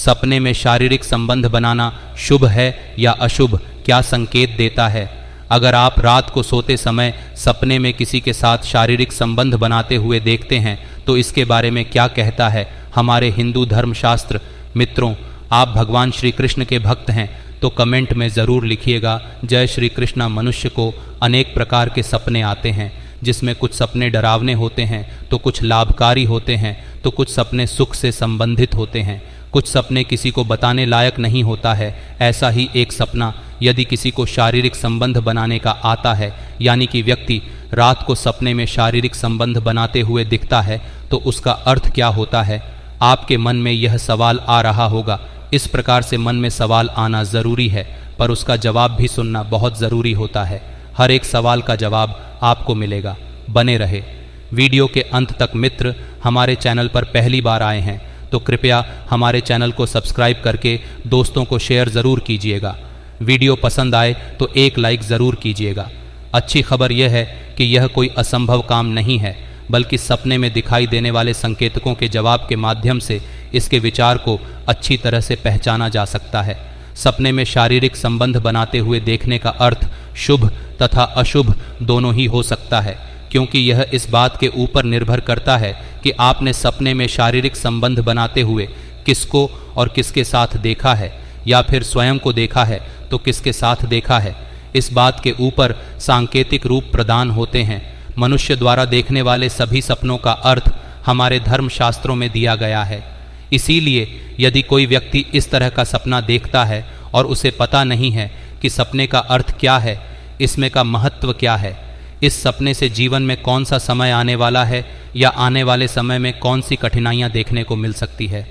सपने में शारीरिक संबंध बनाना शुभ है या अशुभ, क्या संकेत देता है? अगर आप रात को सोते समय सपने में किसी के साथ शारीरिक संबंध बनाते हुए देखते हैं तो इसके बारे में क्या कहता है हमारे हिंदू धर्मशास्त्र? मित्रों, आप भगवान श्री कृष्ण के भक्त हैं तो कमेंट में ज़रूर लिखिएगा जय श्री कृष्णा। मनुष्य को अनेक प्रकार के सपने आते हैं, जिसमें कुछ सपने डरावने होते हैं तो कुछ लाभकारी होते हैं, तो कुछ सपने सुख से संबंधित होते हैं, कुछ सपने किसी को बताने लायक नहीं होता है। ऐसा ही एक सपना यदि किसी को शारीरिक संबंध बनाने का आता है, यानी कि व्यक्ति रात को सपने में शारीरिक संबंध बनाते हुए दिखता है, तो उसका अर्थ क्या होता है? आपके मन में यह सवाल आ रहा होगा। इस प्रकार से मन में सवाल आना ज़रूरी है, पर उसका जवाब भी सुनना बहुत ज़रूरी होता है। हर एक सवाल का जवाब आपको मिलेगा। बने रहे वीडियो के अंत तक। मित्र, हमारे चैनल पर पहली बार आए हैं तो कृपया हमारे चैनल को सब्सक्राइब करके दोस्तों को शेयर ज़रूर कीजिएगा। वीडियो पसंद आए तो एक लाइक ज़रूर कीजिएगा। अच्छी खबर यह है कि यह कोई असंभव काम नहीं है, बल्कि सपने में दिखाई देने वाले संकेतकों के जवाब के माध्यम से इसके विचार को अच्छी तरह से पहचाना जा सकता है। सपने में शारीरिक संबंध बनाते हुए देखने का अर्थ शुभ तथा अशुभ दोनों ही हो सकता है, क्योंकि यह इस बात के ऊपर निर्भर करता है कि आपने सपने में शारीरिक संबंध बनाते हुए किसको और किसके साथ देखा है, या फिर स्वयं को देखा है तो किसके साथ देखा है। इस बात के ऊपर सांकेतिक रूप प्रदान होते हैं। मनुष्य द्वारा देखने वाले सभी सपनों का अर्थ हमारे धर्मशास्त्रों में दिया गया है। इसीलिए यदि कोई व्यक्ति इस तरह का सपना देखता है और उसे पता नहीं है कि सपने का अर्थ क्या है, इसमें का महत्व क्या है, इस सपने से जीवन में कौन सा समय आने वाला है या आने वाले समय में कौन सी कठिनाइयाँ देखने को मिल सकती है।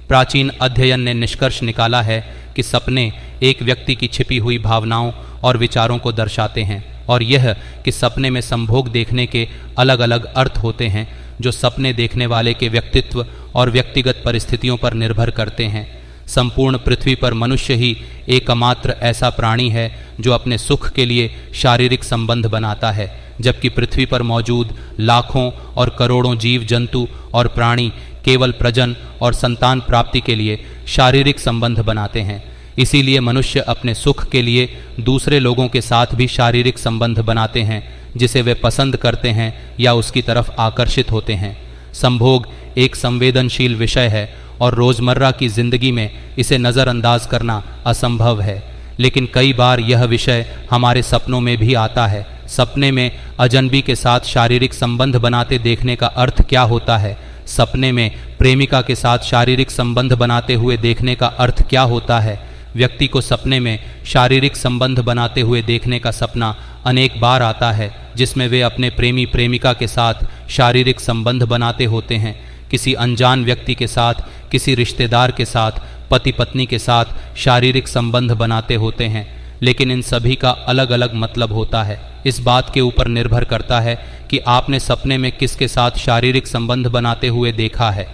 प्राचीन अध्ययन ने निष्कर्ष निकाला है कि सपने एक व्यक्ति की छिपी हुई भावनाओं और विचारों को दर्शाते हैं, और यह कि सपने में संभोग देखने के अलग अलग अर्थ होते हैं, जो सपने देखने वाले के व्यक्तित्व और व्यक्तिगत परिस्थितियों पर निर्भर करते हैं। संपूर्ण पृथ्वी पर मनुष्य ही एकमात्र ऐसा प्राणी है जो अपने सुख के लिए शारीरिक संबंध बनाता है, जबकि पृथ्वी पर मौजूद लाखों और करोड़ों जीव जंतु और प्राणी केवल प्रजन और संतान प्राप्ति के लिए शारीरिक संबंध बनाते हैं। इसीलिए मनुष्य अपने सुख के लिए दूसरे लोगों के साथ भी शारीरिक संबंध बनाते हैं, जिसे वे पसंद करते हैं या उसकी तरफ आकर्षित होते हैं। संभोग एक संवेदनशील विषय है और रोज़मर्रा की ज़िंदगी में इसे नज़रअंदाज करना असंभव है, लेकिन कई बार यह विषय हमारे सपनों में भी आता है। सपने में अजनबी के साथ शारीरिक संबंध बनाते देखने का अर्थ क्या होता है? सपने में प्रेमिका के साथ शारीरिक संबंध बनाते हुए देखने का अर्थ क्या होता है? व्यक्ति को सपने में शारीरिक संबंध बनाते हुए देखने का सपना अनेक बार आता है, जिसमें वे अपने प्रेमी प्रेमिका के साथ शारीरिक संबंध बनाते होते हैं। किसी अनजान व्यक्ति के साथ, किसी रिश्तेदार के साथ, पति पत्नी के साथ शारीरिक संबंध बनाते होते हैं, लेकिन इन सभी का अलग अलग मतलब होता है। इस बात के ऊपर निर्भर करता है कि आपने सपने में किसके साथ शारीरिक संबंध बनाते हुए देखा है।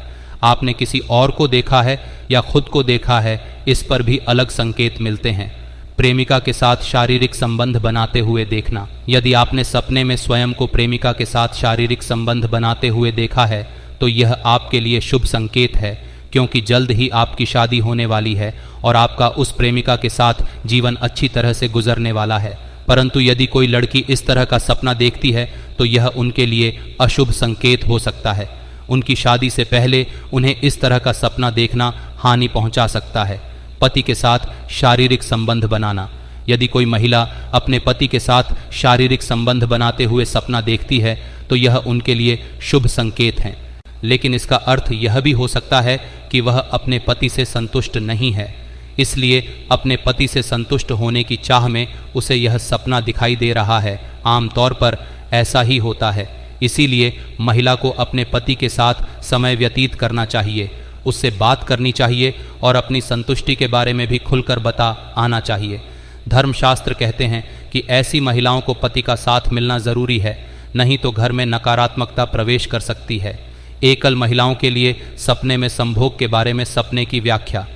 आपने किसी और को देखा है या खुद को देखा है, इस पर भी अलग संकेत मिलते हैं। प्रेमिका के साथ शारीरिक संबंध बनाते हुए देखना। यदि आपने सपने में स्वयं को प्रेमिका के साथ शारीरिक संबंध बनाते हुए देखा है तो यह आपके लिए शुभ संकेत है, क्योंकि जल्द ही आपकी शादी होने वाली है और आपका उस प्रेमिका के साथ जीवन अच्छी तरह से गुजरने वाला है। परंतु यदि कोई लड़की इस तरह का सपना देखती है तो यह उनके लिए अशुभ संकेत हो सकता है। उनकी शादी से पहले उन्हें इस तरह का सपना देखना हानि पहुंचा सकता है। पति के साथ शारीरिक संबंध बनाना। यदि कोई महिला अपने पति के साथ शारीरिक संबंध बनाते हुए सपना देखती है तो यह उनके लिए शुभ संकेत है, लेकिन इसका अर्थ यह भी हो सकता है कि वह अपने पति से संतुष्ट नहीं है, इसलिए अपने पति से संतुष्ट होने की चाह में उसे यह सपना दिखाई दे रहा है। आमतौर पर ऐसा ही होता है। इसीलिए महिला को अपने पति के साथ समय व्यतीत करना चाहिए, उससे बात करनी चाहिए और अपनी संतुष्टि के बारे में भी खुलकर बता आना चाहिए। धर्मशास्त्र कहते हैं कि ऐसी महिलाओं को पति का साथ मिलना ज़रूरी है, नहीं तो घर में नकारात्मकता प्रवेश कर सकती है। एकल महिलाओं के लिए सपने में संभोग के बारे में सपने की व्याख्या।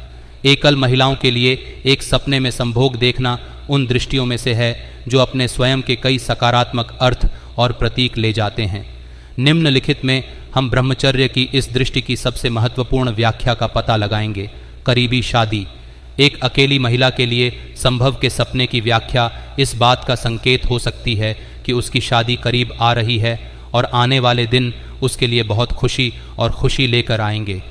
एकल महिलाओं के लिए एक सपने में संभोग देखना उन दृष्टियों में से है जो अपने स्वयं के कई सकारात्मक अर्थ और प्रतीक ले जाते हैं। निम्नलिखित में हम ब्रह्मचर्य की इस दृष्टि की सबसे महत्वपूर्ण व्याख्या का पता लगाएंगे। करीबी शादी। एक अकेली महिला के लिए संभव के सपने की व्याख्या इस बात का संकेत हो सकती है कि उसकी शादी करीब आ रही है और आने वाले दिन उसके लिए बहुत खुशी और खुशी लेकर आएंगे।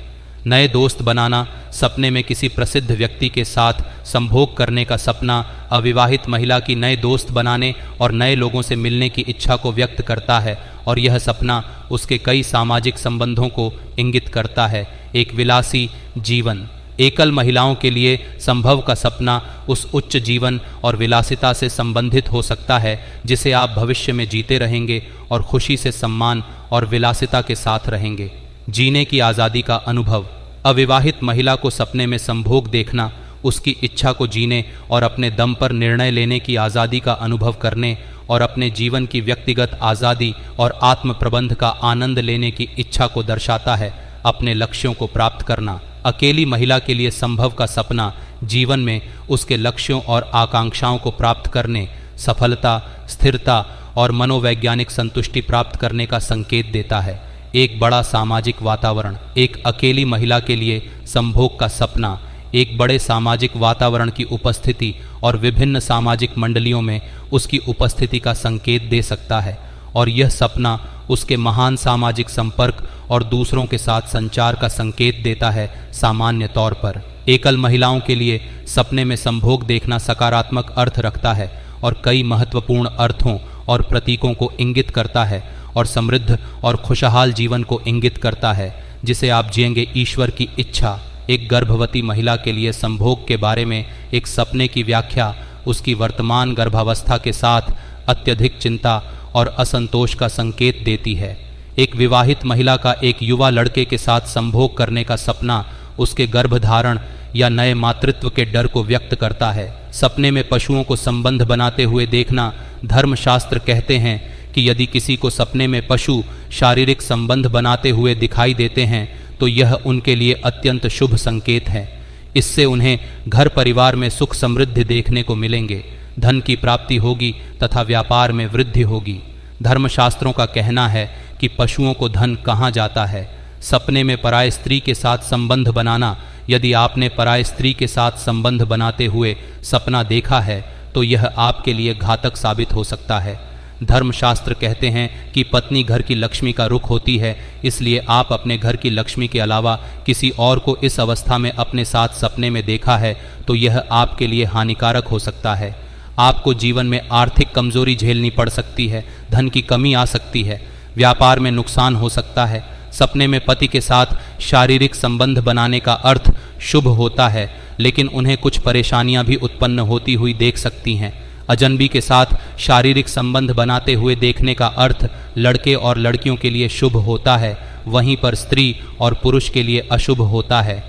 नए दोस्त बनाना, सपने में किसी प्रसिद्ध व्यक्ति के साथ संभोग करने का सपना अविवाहित महिला की नए दोस्त बनाने और नए लोगों से मिलने की इच्छा को व्यक्त करता है और यह सपना उसके कई सामाजिक संबंधों को इंगित करता है। एक विलासी जीवन, एकल महिलाओं के लिए संभव का सपना उस उच्च जीवन और विलासिता से संबंधित हो सकता है जिसे आप भविष्य में जीते रहेंगे और खुशी से सम्मान और विलासिता के साथ रहेंगे। जीने की आज़ादी का अनुभव, अविवाहित महिला को सपने में संभोग देखना उसकी इच्छा को जीने और अपने दम पर निर्णय लेने की आज़ादी का अनुभव करने और अपने जीवन की व्यक्तिगत आज़ादी और आत्म प्रबंध का आनंद लेने की इच्छा को दर्शाता है। अपने लक्ष्यों को प्राप्त करना, अकेली महिला के लिए संभव का सपना जीवन में उसके लक्ष्यों और आकांक्षाओं को प्राप्त करने, सफलता, स्थिरता और मनोवैज्ञानिक संतुष्टि प्राप्त करने का संकेत देता है। एक बड़ा सामाजिक वातावरण, एक अकेली महिला के लिए संभोग का सपना एक बड़े सामाजिक वातावरण की उपस्थिति और विभिन्न सामाजिक मंडलियों में उसकी उपस्थिति का संकेत दे सकता है और यह सपना उसके महान सामाजिक संपर्क और दूसरों के साथ संचार का संकेत देता है। सामान्य तौर पर एकल महिलाओं के लिए सपने में संभोग देखना सकारात्मक अर्थ रखता है और कई महत्वपूर्ण अर्थों और प्रतीकों को इंगित करता है और समृद्ध और खुशहाल जीवन को इंगित करता है जिसे आप जिएंगे। ईश्वर की इच्छा, एक गर्भवती महिला के लिए संभोग के बारे में एक सपने की व्याख्या उसकी वर्तमान गर्भावस्था के साथ अत्यधिक चिंता और असंतोष का संकेत देती है। एक विवाहित महिला का एक युवा लड़के के साथ संभोग करने का सपना उसके गर्भधारण या नए मातृत्व के डर को व्यक्त करता है। सपने में पशुओं को संबंध बनाते हुए देखना, धर्मशास्त्र कहते हैं कि यदि किसी को सपने में पशु शारीरिक संबंध बनाते हुए दिखाई देते हैं तो यह उनके लिए अत्यंत शुभ संकेत है। इससे उन्हें घर परिवार में सुख समृद्धि देखने को मिलेंगे, धन की प्राप्ति होगी तथा व्यापार में वृद्धि होगी। धर्मशास्त्रों का कहना है कि पशुओं को धन कहाँ जाता है। सपने में पराय स्त्री के साथ संबंध बनाना, यदि आपने पराय स्त्री के साथ संबंध बनाते हुए सपना देखा है तो यह आपके लिए घातक साबित हो सकता है। धर्मशास्त्र कहते हैं कि पत्नी घर की लक्ष्मी का रुख होती है, इसलिए आप अपने घर की लक्ष्मी के अलावा किसी और को इस अवस्था में अपने साथ सपने में देखा है तो यह आपके लिए हानिकारक हो सकता है। आपको जीवन में आर्थिक कमजोरी झेलनी पड़ सकती है, धन की कमी आ सकती है, व्यापार में नुकसान हो सकता है। सपने में पति के साथ शारीरिक संबंध बनाने का अर्थ शुभ होता है, लेकिन उन्हें कुछ परेशानियां भी उत्पन्न होती हुई देख सकती हैं। अजनबी के साथ शारीरिक संबंध बनाते हुए देखने का अर्थ लड़के और लड़कियों के लिए शुभ होता है, वहीं पर स्त्री और पुरुष के लिए अशुभ होता है।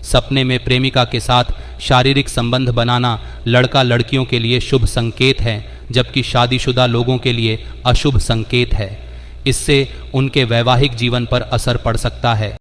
सपने में प्रेमिका के साथ शारीरिक संबंध बनाना लड़का लड़कियों के लिए शुभ संकेत है, जबकि शादीशुदा लोगों के लिए अशुभ संकेत है। इससे उनके वैवाहिक जीवन पर असर पड़ सकता है।